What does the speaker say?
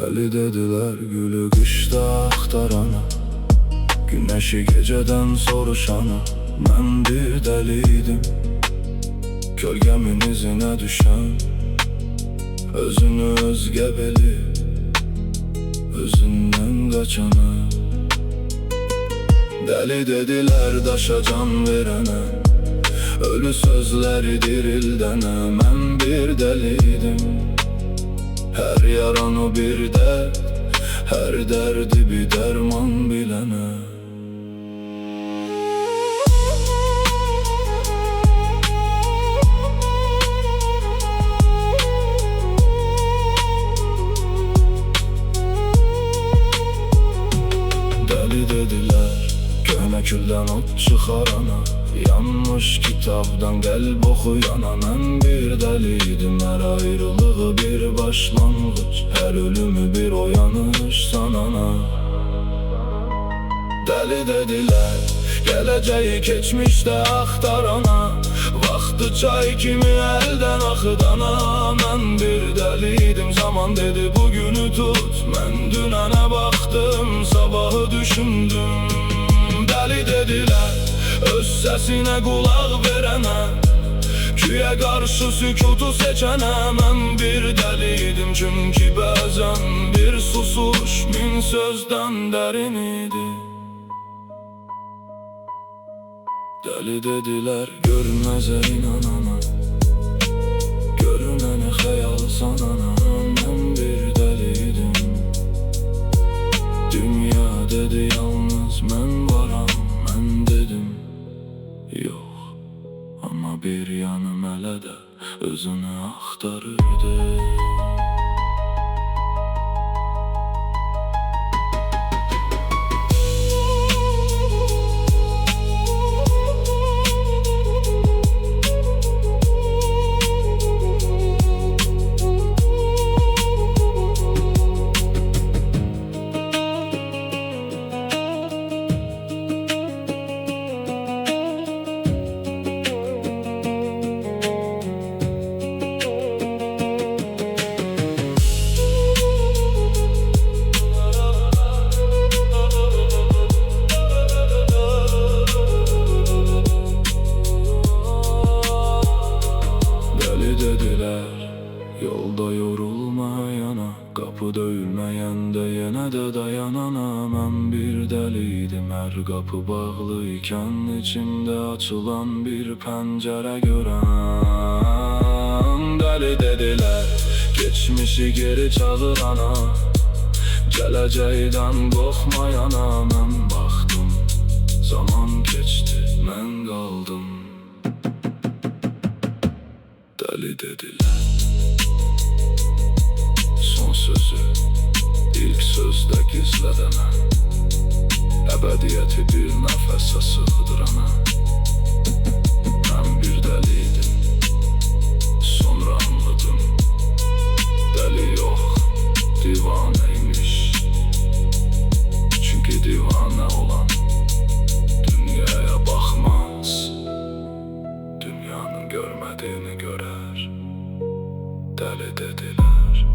Deli dediler gülü kışta aktarana, güneşi geceden soruşana. Ben bir deliydim, gölgemin izine düşen. Özünü özge beli, özünden kaçana. Deli dediler daşa can verene, ölü sözleri dirildene. Ben bir deliydim, her yaranı bir dert, her derdi bir derman bilene. Deli dediler köhne külden ot çıkarana, yanmış kitaptan kalp okuyana. Ben bir deliydim, her ayrılığı bir başlangıç, her ölümü bir uyanış sanana. Deli dediler geleceği geçmişte aktarana, vakti çay kimi elden akıdana. Ben bir deliydim, zaman dedi bugünü tut. Ben dünene baktım, sabahı düşündüm. Deli dediler öz sesine kulak verene, küye karşı sükutu seçene. Ben bir deliydim çünkü bazen bir susuş bin sözden derin idi. Deli dediler görünmeze inanana, görünene hayal sanana. Ben bir deliydim, dünya dedi yalnız ben varam. Ben dedim yok, ama bir yanım hele de özünü aktarırdı. Yolda yorulmayana, kapıda ülmeyen de yine de dayanana. Ben bir deliydim, her kapı bağlıyken içimde açılan bir pencere gören. Deli dediler geçmişi geri çağırana, geleceğden korkmayana. Ben baktım zaman geçti, ben kaldım. Deli dediler son sözü ilk sözde gizle deme, ebediyeti bir nefese sığdırana. Ben bir deliydim, sonra anladım deli yok, divaneymiş. Çünkü divane olan dünyaya bakmaz, dünyanın görmediğini görer. Deli dediler.